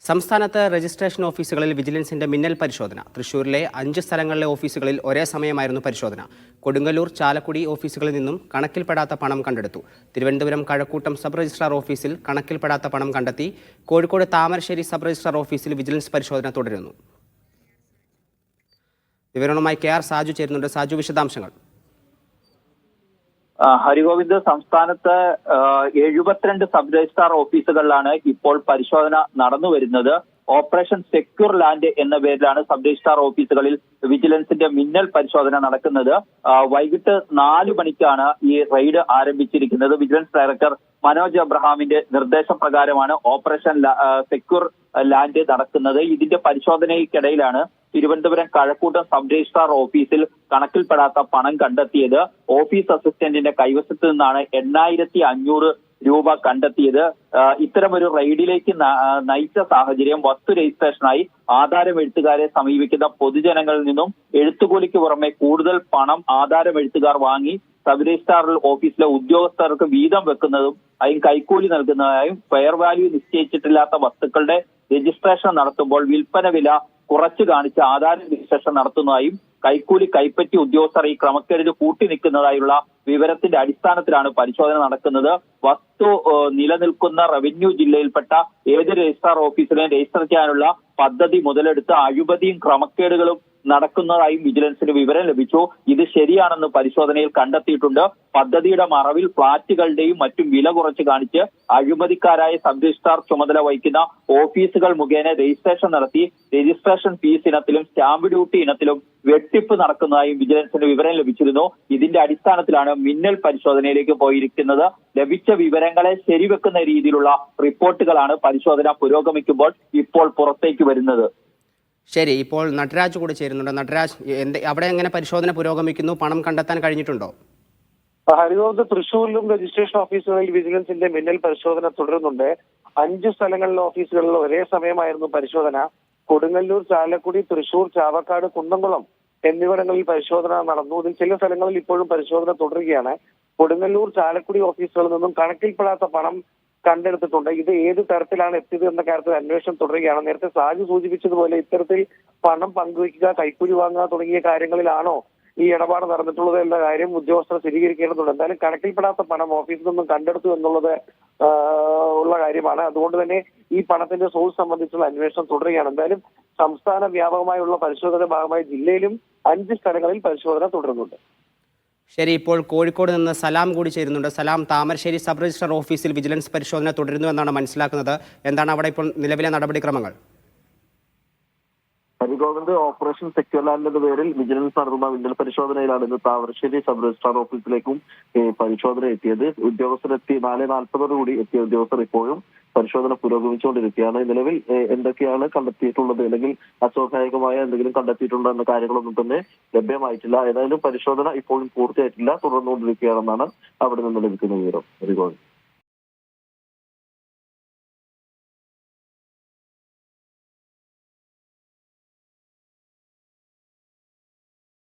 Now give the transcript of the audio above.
സംസ്ഥാനത്ത് രജിസ്ട്രേഷൻ ഓഫീസുകളിൽ വിജിലൻസിന്റെ മിന്നൽ പരിശോധന. തൃശൂരിലെ 5 സ്ഥലങ്ങളിലെ ഓഫീസുകളിൽ ഒരേ സമയമായിരുന്നു പരിശോധന. കൊടുങ്ങല്ലൂർ, ചാലക്കുടി ഓഫീസുകളിൽ നിന്നും കണക്കിൽപ്പെടാത്ത പണം കണ്ടെടുത്തു. തിരുവനന്തപുരം കഴക്കൂട്ടം സബ് രജിസ്ട്രാർ ഓഫീസിൽ കണക്കിൽപ്പെടാത്ത പണം കണ്ടെത്തി. കോഴിക്കോട് താമരശ്ശേരി സബ് രജിസ്ട്രാർ ഓഫീസിൽ വിജിലൻസ് പരിശോധന തുടരുന്നു. വിവരണവുമായി KR സാജു ചേരുന്നുണ്ട്. സാജു, വിശദാംശങ്ങൾ. ഹരിഗോവിന്ദ്, സംസ്ഥാനത്ത് 72 സബ് രജിസ്ട്രാർ ഓഫീസുകളിലാണ് ഇപ്പോൾ പരിശോധന നടന്നു വരുന്നത്. ഓപ്പറേഷൻ സെക്യൂർ ലാൻഡ് എന്ന പേരിലാണ് സബ് രജിസ്ട്രാർ ഓഫീസുകളിൽ വിജിലൻസിന്റെ മിന്നൽ പരിശോധന നടക്കുന്നത്. വൈകിട്ട് 4 മണിക്കാണ് ഈ റെയ്ഡ് ആരംഭിച്ചിരിക്കുന്നത്. വിജിലൻസ് ഡയറക്ടർ മനോജ് അബ്രഹാമിന്റെ നിർദ്ദേശപ്രകാരമാണ് ഓപ്പറേഷൻ സെക്യൂർ ലാൻഡ് നടക്കുന്നത്. ഇതിന്റെ പരിശോധനയ്ക്കിടയിലാണ് തിരുവനന്തപുരം കഴക്കൂട്ടം സബ് രജിസ്ട്രാർ ഓഫീസിൽ കണക്കിൽപ്പെടാത്ത പണം കണ്ടെത്തിയത്. ഓഫീസ് അസിസ്റ്റന്റിന്റെ കൈവശത്ത് നിന്നാണ് 8,500 രൂപ കണ്ടെത്തിയത്. ഇത്തരമൊരു റെയ്ഡിലേക്ക് നയിച്ച സാഹചര്യം വസ്തു രജിസ്ട്രേഷനായി ആധാരം എഴുത്തുകാരെ സമീപിക്കുന്ന പൊതുജനങ്ങളിൽ നിന്നും എഴുത്തുകൂലിക്ക് പുറമെ കൂടുതൽ പണം ആധാരം എഴുത്തുകാർ വാങ്ങി സബ് രജിസ്ട്രാർ ഓഫീസിലെ ഉദ്യോഗസ്ഥർക്ക് വീതം വെക്കുന്നതും അതിന് കൈക്കൂലി നൽകുന്നതായും ഫെയർ വാല്യൂ നിശ്ചയിച്ചിട്ടില്ലാത്ത വസ്തുക്കളുടെ രജിസ്ട്രേഷൻ നടത്തുമ്പോൾ വിൽപ്പന വില കുറച്ചു കാണിച്ച് ആധാര രജിസ്ട്രേഷൻ നടത്തുന്നതായും കൈക്കൂലി കൈപ്പറ്റി ഉദ്യോഗസ്ഥർ ഈ ക്രമക്കേടിന് കൂട്ടി നിൽക്കുന്നതായുള്ള വിവരത്തിന്റെ അടിസ്ഥാനത്തിലാണ് പരിശോധന നടക്കുന്നത്. വസ്തു നിലനിൽക്കുന്ന റവന്യൂ ജില്ലയിൽപ്പെട്ട ഏത് രജിസ്ട്രാർ ഓഫീസിലെയും രജിസ്റ്റർ ചെയ്യാനുള്ള പദ്ധതി മുതലെടുത്ത് അഴിമതിയും ക്രമക്കേടുകളും നടക്കുന്നതായും വിജിലൻസിന് വിവരം ലഭിച്ചു. ഇത് ശരിയാണെന്ന് പരിശോധനയിൽ കണ്ടെത്തിയിട്ടുണ്ട്. പദ്ധതിയുടെ മറവിൽ ഫ്ളാറ്റുകളുടെയും മറ്റും വില കുറച്ച് കാണിച്ച് അഴിമതിക്കാരായ സബ് രജിസ്ട്രാർ ചുമതല വഹിക്കുന്ന ഓഫീസുകൾ മുഖേന രജിസ്ട്രേഷൻ നടത്തി രജിസ്ട്രേഷൻ ഫീസ് ഇനത്തിലും സ്റ്റാമ്പ് ഡ്യൂട്ടി ഇനത്തിലും വെട്ടിപ്പ് നടക്കുന്നതായും വിജിലൻസിന് വിവരം ലഭിച്ചിരുന്നു. ഇതിന്റെ അടിസ്ഥാനത്തിലാണ് മിന്നൽ പരിശോധനയിലേക്ക് പോയിരിക്കുന്നത്. ലഭിച്ച വിവരങ്ങളെ ശരിവെക്കുന്ന രീതിയിലുള്ള റിപ്പോർട്ടുകളാണ് പരിശോധന പുരോഗമിക്കുമ്പോൾ ഇപ്പോൾ പുറത്തേക്ക് വരുന്നത്. ശരി, ഇപ്പോൾ നടരാജ് കൂടെ ചേരുന്നുണ്ട്. നടരാജ്, അവിടെ എങ്ങനെ പരിശോധന പുരോഗമിക്കുന്നു? പണം കണ്ടെത്താൻ കഴിഞ്ഞിട്ടുണ്ടോ? ഹരിഗോവിന്ദ്, തൃശ്ശൂരിലും രജിസ്ട്രേഷൻ ഓഫീസുകളിൽ വിജിലൻസിന്റെ മിന്നൽ പരിശോധന തുടരുന്നുണ്ട്. 5 സ്ഥലങ്ങളിലെ ഓഫീസുകളിൽ ഒരേ സമയമായിരുന്നു പരിശോധന. കൊടുങ്ങല്ലൂർ, ചാലക്കുടി, തൃശൂർ, ചാവക്കാട്, കുന്നംകുളം എന്നിവിടങ്ങളിൽ പരിശോധന നടന്നു. ഇതിൽ ചില സ്ഥലങ്ങളിൽ ഇപ്പോഴും പരിശോധന തുടരുകയാണ്. കൊടുങ്ങല്ലൂർ, ചാലക്കുടി ഓഫീസുകളിൽ നിന്നും കണക്കിൽപ്പെടാത്ത പണം കണ്ടെടുത്തിട്ടുണ്ട്. ഇത് ഏത് തരത്തിലാണ് എത്തിയത് എന്ന കാര്യത്തിൽ അന്വേഷണം തുടരുകയാണ്. നേരത്തെ സാജു സൂചിപ്പിച്ചതുപോലെ ഇത്തരത്തിൽ പണം പങ്കുവയ്ക്കുക, കൈക്കൂലി വാങ്ങുക തുടങ്ങിയ കാര്യങ്ങളിലാണോ ഈ ഇടപാട് നടന്നിട്ടുള്ളത് എന്ന കാര്യം ഉദ്യോഗസ്ഥർ സ്ഥിരീകരിക്കേണ്ടതുണ്ട്. എന്തായാലും കണക്കിൽപ്പെടാത്ത പണം ഓഫീസിൽ നിന്നും കണ്ടെടുത്തു എന്നുള്ളത് ഉള്ള കാര്യമാണ്. അതുകൊണ്ട് തന്നെ ഈ പണത്തിന്റെ സോഴ്സ് സംബന്ധിച്ചുള്ള അന്വേഷണം തുടരുകയാണ്. എന്തായാലും സംസ്ഥാന വ്യാപകമായുള്ള പരിശോധനയുടെ ഭാഗമായി ജില്ലയിലും 5 സ്ഥലങ്ങളിൽ പരിശോധന തുടരുന്നുണ്ട്. ശരി, ഇപ്പോൾ കോഴിക്കോട് നിന്ന് സലാം കൂടി ചേരുന്നുണ്ട്. സലാം, താമരശ്ശേരി സബ് രജിസ്ട്രാർ ഓഫീസിൽ വിജിലൻസ് പരിശോധന തുടരുന്നു എന്നാണ് മനസ്സിലാക്കുന്നത്. എന്താണ് അവിടെ ഇപ്പോൾ നിലവിലെ നടപടിക്രമങ്ങൾ? ഹരിഗോവിന്ദ്, ഓപ്പറേഷൻ സെക്യൂർ ലാൻഡ് എന്ന പേരിൽ വിജിലൻസ് നടത്തുന്ന മിന്നൽ പരിശോധനയിലാണ് ഇന്ന് താമരശ്ശേരി സബ് രജിസ്ട്രാർ ഓഫീസിലേക്കും പരിശോധന എത്തിയത്. ഉദ്യോഗസ്ഥരെത്തി 4:40 എത്തിയ ഉദ്യോഗസ്ഥർ ഇപ്പോഴും പരിശോധന പുരോഗമിച്ചുകൊണ്ടിരിക്കുകയാണ്. നിലവിൽ എന്തൊക്കെയാണ് കണ്ടെത്തിയിട്ടുള്ളത്, അല്ലെങ്കിൽ അസ്വാഭാവികമായ എന്തെങ്കിലും കണ്ടെത്തിയിട്ടുണ്ടോ എന്ന കാര്യങ്ങളൊന്നും തന്നെ ലഭ്യമായിട്ടില്ല. ഏതായാലും പരിശോധന ഇപ്പോഴും പൂർത്തിയായിട്ടില്ല, തുടർന്നുകൊണ്ടിരിക്കുകയാണെന്നാണ് അവിടെ നിന്ന് ലഭിക്കുന്ന വിവരം. ഹരിഗോവിന്ദ്.